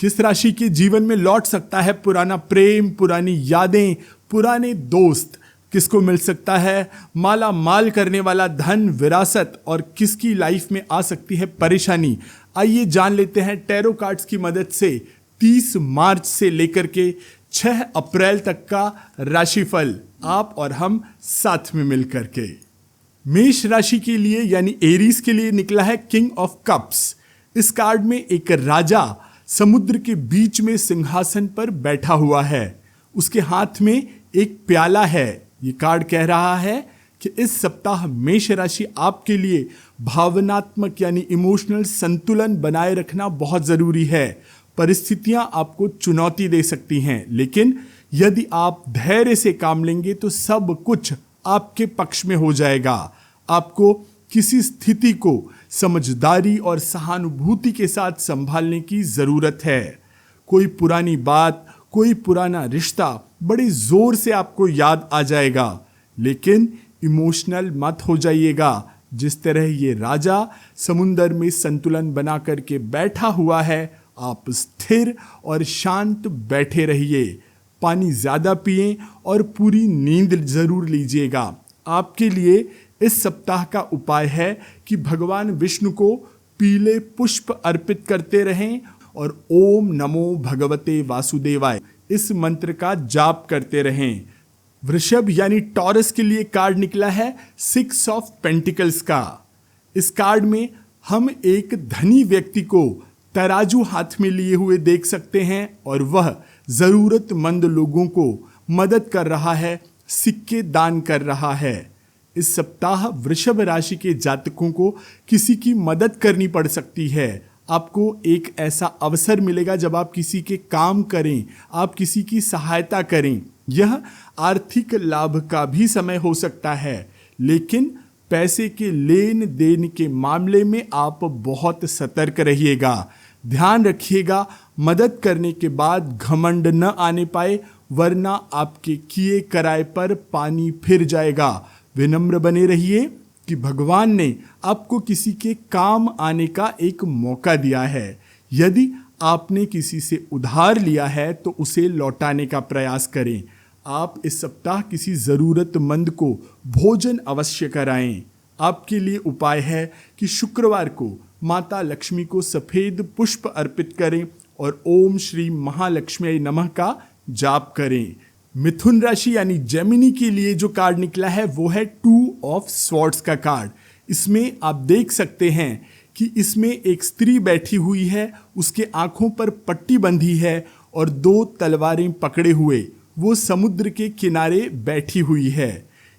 किस राशि के जीवन में लौट सकता है पुराना प्रेम, पुरानी यादें, पुराने दोस्त? किसको मिल सकता है माला माल करने वाला धन, विरासत? और किसकी लाइफ में आ सकती है परेशानी? आइए जान लेते हैं टैरो कार्ड्स की मदद से 30 मार्च से लेकर के 6 अप्रैल तक का राशिफल, आप और हम साथ में मिलकर के। मेष राशि के लिए यानी एरीज के लिए निकला है किंग ऑफ कप्स। इस कार्ड में एक राजा समुद्र के बीच में सिंहासन पर बैठा हुआ है, उसके हाथ में एक प्याला है। ये कार्ड कह रहा है कि इस सप्ताह मेष राशि आपके लिए भावनात्मक यानी इमोशनल संतुलन बनाए रखना बहुत जरूरी है। परिस्थितियां आपको चुनौती दे सकती हैं, लेकिन यदि आप धैर्य से काम लेंगे तो सब कुछ आपके पक्ष में हो जाएगा। आपको किसी स्थिति को समझदारी और सहानुभूति के साथ संभालने की जरूरत है। कोई पुरानी बात, कोई पुराना रिश्ता बड़े जोर से आपको याद आ जाएगा, लेकिन इमोशनल मत हो जाइएगा। जिस तरह ये राजा समुंदर में संतुलन बना करके बैठा हुआ है, आप स्थिर और शांत बैठे रहिए। पानी ज्यादा पिएं और पूरी नींद जरूर लीजिएगा। आपके लिए इस सप्ताह का उपाय है कि भगवान विष्णु को पीले पुष्प अर्पित करते रहें और ओम नमो भगवते वासुदेवाय इस मंत्र का जाप करते रहें। वृषभ यानी टॉरस के लिए कार्ड निकला है 6 ऑफ पेंटिकल्स का। इस कार्ड में हम एक धनी व्यक्ति को तराजू हाथ में लिए हुए देख सकते हैं और वह जरूरतमंद लोगों को मदद कर रहा है, सिक्के दान कर रहा है। इस सप्ताह वृषभ राशि के जातकों को किसी की मदद करनी पड़ सकती है। आपको एक ऐसा अवसर मिलेगा जब आप किसी के काम करें, आप किसी की सहायता करें। यह आर्थिक लाभ का भी समय हो सकता है, लेकिन पैसे के लेन देन के मामले में आप बहुत सतर्क रहिएगा। ध्यान रखिएगा मदद करने के बाद घमंड न आने पाए, वरना आपके किए कराए पर पानी फिर जाएगा। विनम्र बने रहिए कि भगवान ने आपको किसी के काम आने का एक मौका दिया है। यदि आपने किसी से उधार लिया है तो उसे लौटाने का प्रयास करें। आप इस सप्ताह किसी ज़रूरतमंद को भोजन अवश्य कराएं। आपके लिए उपाय है कि शुक्रवार को माता लक्ष्मी को सफ़ेद पुष्प अर्पित करें और ओम श्री महालक्ष्मी नमः का जाप करें। मिथुन राशि यानी जेमिनी के लिए जो कार्ड निकला है वो है 2 ऑफ स्वॉर्ड्स का कार्ड। इसमें आप देख सकते हैं कि इसमें एक स्त्री बैठी हुई है, उसके आंखों पर पट्टी बंधी है और 2 तलवारें पकड़े हुए वो समुद्र के किनारे बैठी हुई है।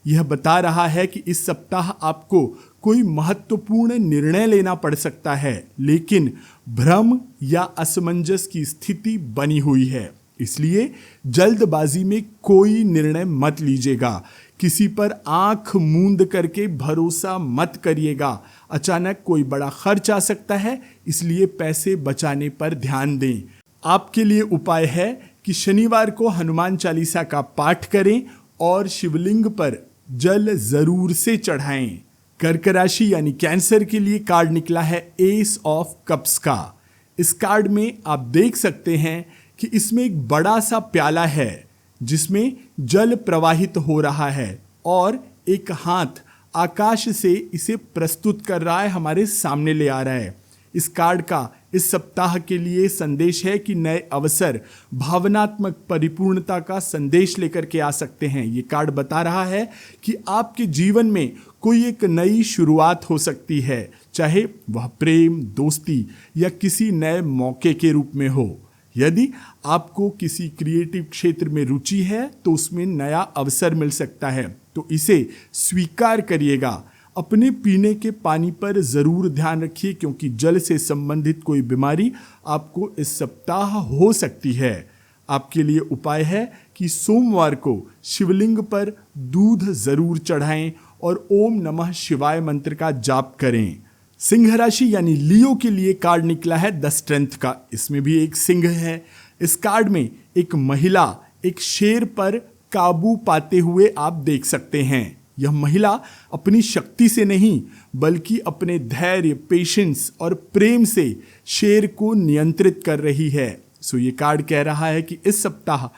यह बता रहा है कि इस सप्ताह आपको कोई महत्वपूर्ण निर्णय लेना पड़ सकता है, लेकिन भ्रम या असमंजस की स्थिति बनी हुई है। इसलिए जल्दबाजी में कोई निर्णय मत लीजिएगा। किसी पर आंख मूंद करके भरोसा मत करिएगा। अचानक कोई बड़ा खर्च आ सकता है, इसलिए पैसे बचाने पर ध्यान दें। आपके लिए उपाय है कि शनिवार को हनुमान चालीसा का पाठ करें और शिवलिंग पर जल जरूर से चढ़ाएं। कर्क राशि यानी कैंसर के लिए कार्ड निकला है एस ऑफ कप्स का। इस कार्ड में आप देख सकते हैं कि इसमें एक बड़ा सा प्याला है जिसमें जल प्रवाहित हो रहा है और एक हाथ आकाश से इसे प्रस्तुत कर रहा है, हमारे सामने ले आ रहा है। इस कार्ड का इस सप्ताह के लिए संदेश है कि नए अवसर भावनात्मक परिपूर्णता का संदेश लेकर के आ सकते हैं। ये कार्ड बता रहा है कि आपके जीवन में कोई एक नई शुरुआत हो सकती है, चाहे वह प्रेम, दोस्ती या किसी नए मौके के रूप में हो। यदि आपको किसी क्रिएटिव क्षेत्र में रुचि है तो उसमें नया अवसर मिल सकता है, तो इसे स्वीकार करिएगा। अपने पीने के पानी पर ज़रूर ध्यान रखिए, क्योंकि जल से संबंधित कोई बीमारी आपको इस सप्ताह हो सकती है। आपके लिए उपाय है कि सोमवार को शिवलिंग पर दूध ज़रूर चढ़ाएं और ओम नमः शिवाय मंत्र का जाप करें। सिंह राशि यानी लियो के लिए कार्ड निकला है द स्ट्रेंथ का। इसमें भी एक सिंह है। इस कार्ड में एक महिला एक शेर पर काबू पाते हुए आप देख सकते हैं। यह महिला अपनी शक्ति से नहीं बल्कि अपने धैर्य, पेशेंस और प्रेम से शेर को नियंत्रित कर रही है। सो ये कार्ड कह रहा है कि इस सप्ताह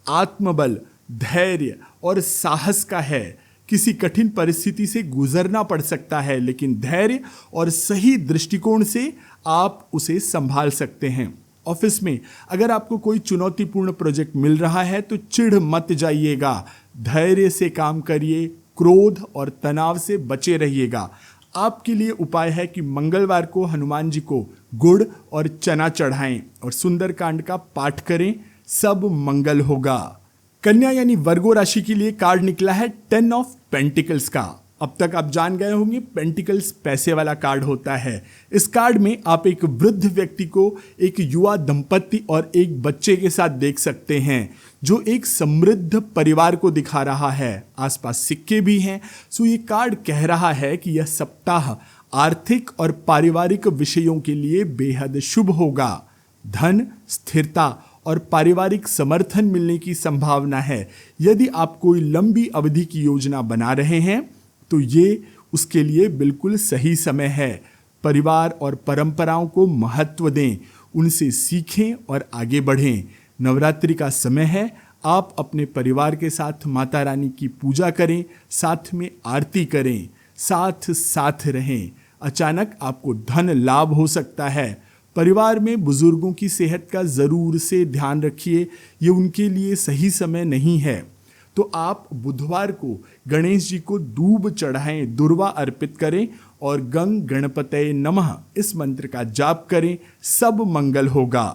आत्मबल, धैर्य और साहस का है। किसी कठिन परिस्थिति से गुजरना पड़ सकता है, लेकिन धैर्य और सही दृष्टिकोण से आप उसे संभाल सकते हैं। ऑफिस में अगर आपको कोई चुनौतीपूर्ण प्रोजेक्ट मिल रहा है तो चिढ़ मत जाइएगा, धैर्य से काम करिए, क्रोध और तनाव से बचे रहिएगा। आपके लिए उपाय है कि मंगलवार को हनुमान जी को गुड़ और चना चढ़ाएं और सुंदरकांड का पाठ करें, सब मंगल होगा। कन्या यानी वर्गो राशि के लिए कार्ड निकला है 10 ऑफ पेंटिकल्स का। अब तक आप जान गए होंगे पेंटिकल्स पैसे वाला कार्ड होता है। इस कार्ड में आप एक वृद्ध व्यक्ति को एक युवा दंपत्ति और एक बच्चे के साथ देख सकते हैं, जो एक समृद्ध परिवार को दिखा रहा है। आसपास सिक्के भी हैं। सो ये कार्ड कह रहा है कि यह सप्ताह आर्थिक और पारिवारिक विषयों के लिए बेहद शुभ होगा। धन, स्थिरता और पारिवारिक समर्थन मिलने की संभावना है। यदि आप कोई लंबी अवधि की योजना बना रहे हैं तो ये उसके लिए बिल्कुल सही समय है। परिवार और परंपराओं को महत्व दें, उनसे सीखें और आगे बढ़ें। नवरात्रि का समय है, आप अपने परिवार के साथ माता रानी की पूजा करें, साथ में आरती करें, साथ साथ रहें। अचानक आपको धन लाभ हो सकता है। परिवार में बुजुर्गों की सेहत का ज़रूर से ध्यान रखिए, ये उनके लिए सही समय नहीं है। तो आप बुधवार को गणेश जी को दूब चढ़ाएं, दुर्वा अर्पित करें और गंग गणपतये नमः इस मंत्र का जाप करें, सब मंगल होगा।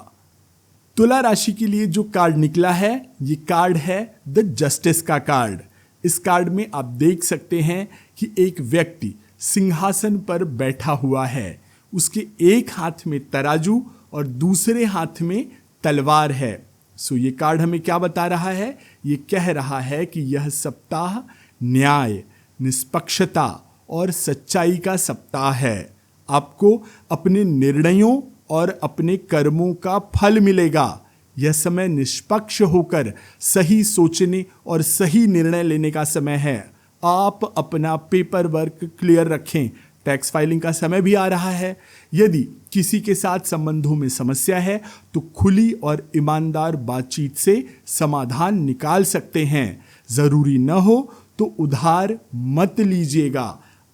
तुला राशि के लिए जो कार्ड निकला है, ये कार्ड है द जस्टिस का कार्ड। इस कार्ड में आप देख सकते हैं कि एक व्यक्ति सिंहासन पर बैठा हुआ है। उसके एक हाथ में तराजू और दूसरे हाथ में तलवार है। सो ये कार्ड हमें क्या बता रहा है? ये कह रहा है कि यह सप्ताह न्याय, निष्पक्षता और सच्चाई का सप्ताह है। आपको अपने निर्णयों और अपने कर्मों का फल मिलेगा। यह समय निष्पक्ष होकर सही सोचने और सही निर्णय लेने का समय है। आप अपना पेपर वर्क क्लियर रखें। टैक्स फाइलिंग का समय भी आ रहा है। यदि किसी के साथ संबंधों में समस्या है तो खुली और ईमानदार बातचीत से समाधान निकाल सकते हैं। ज़रूरी न हो तो उधार मत लीजिएगा।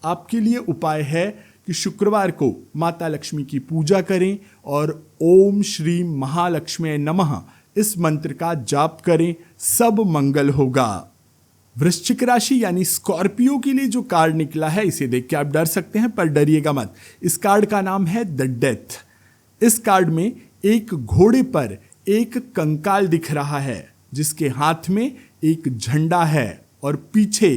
आपके लिए उपाय है कि शुक्रवार को माता लक्ष्मी की पूजा करें और ओम श्री महालक्ष्मी नमः इस मंत्र का जाप करें, सब मंगल होगा। वृश्चिक राशि यानी स्कॉर्पियो के लिए जो कार्ड निकला है, इसे देख के आप डर सकते हैं, पर डरिएगा मत। इस कार्ड का नाम है द डेथ। इस कार्ड में एक घोड़े पर एक कंकाल दिख रहा है, जिसके हाथ में एक झंडा है और पीछे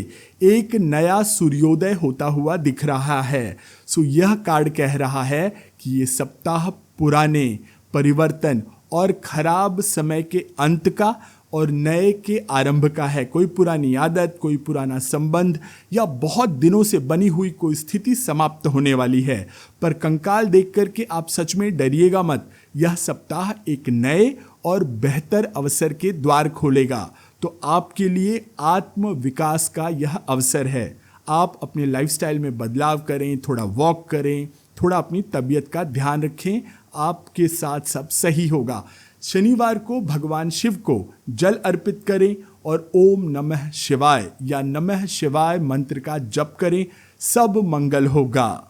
एक नया सूर्योदय होता हुआ दिख रहा है। सो यह कार्ड कह रहा है कि ये सप्ताह पुराने, परिवर्तन और खराब समय के अंत का और नए के आरंभ का है। कोई पुरानी आदत, कोई पुराना संबंध या बहुत दिनों से बनी हुई कोई स्थिति समाप्त होने वाली है। पर कंकाल देख करके आप सच में डरिएगा मत। यह सप्ताह एक नए और बेहतर अवसर के द्वार खोलेगा। तो आपके लिए आत्म विकास का यह अवसर है। आप अपने लाइफस्टाइल में बदलाव करें, थोड़ा वॉक करें, थोड़ा अपनी तबीयत का ध्यान रखें, आपके साथ सब सही होगा। शनिवार को भगवान शिव को जल अर्पित करें और ओम नमः शिवाय या नमः शिवाय मंत्र का जप करें, सब मंगल होगा।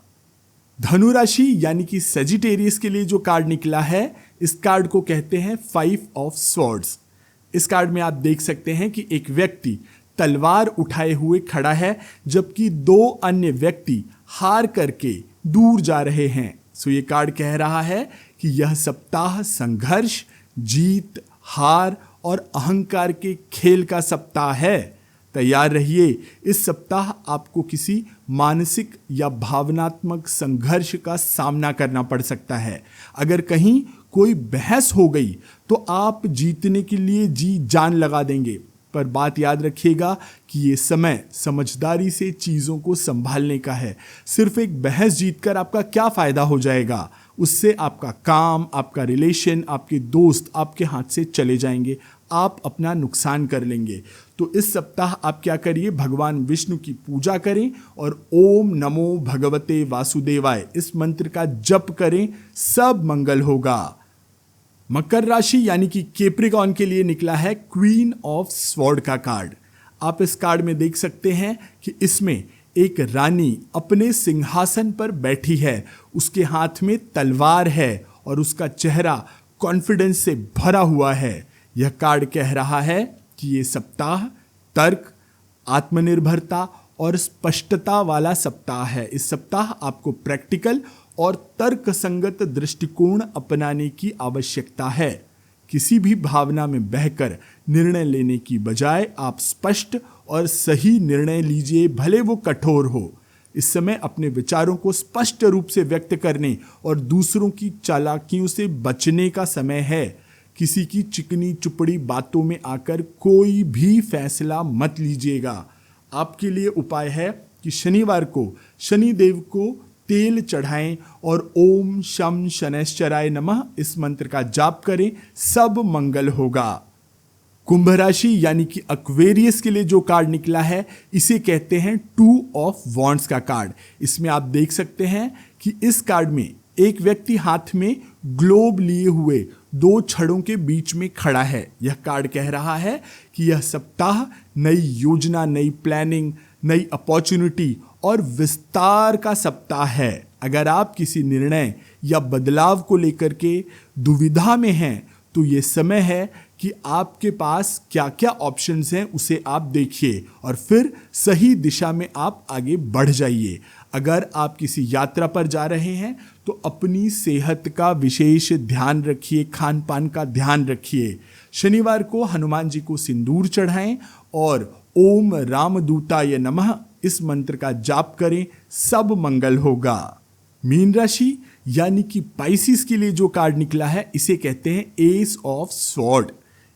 धनु राशि यानी कि सेजिटेरियस के लिए जो कार्ड निकला है, इस कार्ड को कहते हैं 5 ऑफ स्वॉर्ड्स। इस कार्ड में आप देख सकते हैं कि एक व्यक्ति तलवार उठाए हुए खड़ा है, जबकि 2 अन्य व्यक्ति हार करके दूर जा रहे हैं। सो ये कार्ड कह रहा है कि यह सप्ताह संघर्ष, जीत, हार और अहंकार के खेल का सप्ताह है। तैयार रहिए। इस सप्ताह आपको किसी मानसिक या भावनात्मक संघर्ष का सामना करना पड़ सकता है। अगर कहीं कोई बहस हो गई तो आप जीतने के लिए जी जान लगा देंगे। पर बात याद रखिएगा कि ये समय समझदारी से चीज़ों को संभालने का है। सिर्फ एक बहस जीतकर आपका क्या फ़ायदा हो जाएगा? उससे आपका काम, आपका रिलेशन, आपके दोस्त आपके हाथ से चले जाएंगे। आप अपना नुकसान कर लेंगे। तो इस सप्ताह आप क्या करिए? भगवान विष्णु की पूजा करें और ओम नमो भगवते वासुदेवाय इस मंत्र का जप करें, सब मंगल होगा। मकर राशि यानी कि कैप्रिकॉर्न के लिए निकला है क्वीन ऑफ स्वॉर्ड का कार्ड। आप इस कार्ड में देख सकते हैं कि इसमें एक रानी अपने सिंहासन पर बैठी है, उसके हाथ में तलवार है और उसका चेहरा कॉन्फिडेंस से भरा हुआ है। यह कार्ड कह रहा है कि ये सप्ताह तर्क, आत्मनिर्भरता और स्पष्टता वाला सप्ताह है। इस सप्ताह आपको प्रैक्टिकल और तर्कसंगत दृष्टिकोण अपनाने की आवश्यकता है। किसी भी भावना में बहकर निर्णय लेने की बजाय आप स्पष्ट और सही निर्णय लीजिए, भले वो कठोर हो। इस समय अपने विचारों को स्पष्ट रूप से व्यक्त करने और दूसरों की चालाकियों से बचने का समय है। किसी की चिकनी चुपड़ी बातों में आकर कोई भी फैसला मत लीजिएगा। आपके लिए उपाय है कि शनिवार को शनिदेव को तेल चढ़ाएं और ओम शम शनैश्चराय नमः इस मंत्र का जाप करें, सब मंगल होगा। कुंभ राशि यानी कि एक्वेरियस के लिए जो कार्ड निकला है इसे कहते हैं 2 ऑफ वॉन्ड्स का कार्ड। इसमें आप देख सकते हैं कि इस कार्ड में एक व्यक्ति हाथ में ग्लोब लिए हुए 2 छड़ों के बीच में खड़ा है। यह कार्ड कह रहा है कि यह सप्ताह नई योजना, नई प्लानिंग, नई अपॉर्चुनिटी और विस्तार का सप्ताह है। अगर आप किसी निर्णय या बदलाव को लेकर के दुविधा में हैं तो ये समय है कि आपके पास क्या क्या ऑप्शंस हैं उसे आप देखिए और फिर सही दिशा में आप आगे बढ़ जाइए। अगर आप किसी यात्रा पर जा रहे हैं तो अपनी सेहत का विशेष ध्यान रखिए, खान पान का ध्यान रखिए। शनिवार को हनुमान जी को सिंदूर चढ़ाएं और ओम रामदूताय नमः इस मंत्र का जाप करें, सब मंगल होगा। मीन राशि यानी कि पाइसिस के लिए जो कार्ड निकला है इसे कहते हैं एस ऑफ स्वॉर्ड।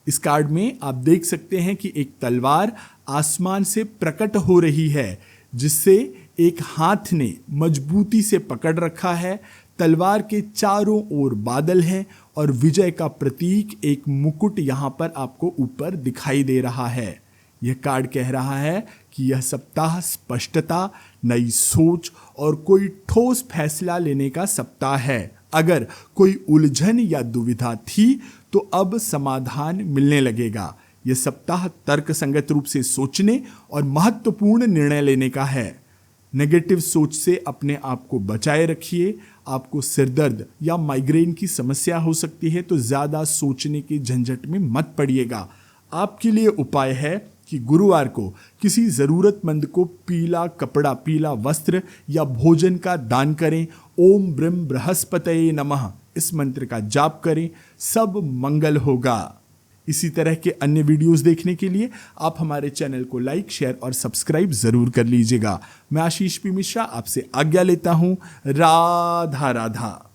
इस कार्ड में आप देख सकते हैं कि एक तलवार आसमान से प्रकट हो रही है, जिससे एक हाथ ने मजबूती से पकड़ रखा है। तलवार के चारों ओर बादल हैं और विजय का प्रतीक एक मुकुट यहाँ पर आपको ऊपर दिखाई दे रहा है। यह कार्ड कह रहा है कि यह सप्ताह स्पष्टता, नई सोच और कोई ठोस फैसला लेने का सप्ताह है। अगर कोई उलझन या दुविधा थी तो अब समाधान मिलने लगेगा। यह सप्ताह तर्कसंगत रूप से सोचने और महत्वपूर्ण निर्णय लेने का है। नेगेटिव सोच से अपने आप को बचाए रखिए। आपको सिरदर्द या माइग्रेन की समस्या हो सकती है तो ज़्यादा सोचने के झंझट में मत पड़िएगा। आपके लिए उपाय है कि गुरुवार को किसी ज़रूरतमंद को पीला कपड़ा, पीला वस्त्र या भोजन का दान करें। ओम ब्रह्म बृहस्पतये नमः इस मंत्र का जाप करें, सब मंगल होगा। इसी तरह के अन्य वीडियोस देखने के लिए आप हमारे चैनल को लाइक, शेयर और सब्सक्राइब जरूर कर लीजिएगा। मैं आशीष पी मिश्रा आपसे आज्ञा लेता हूँ। राधा राधा।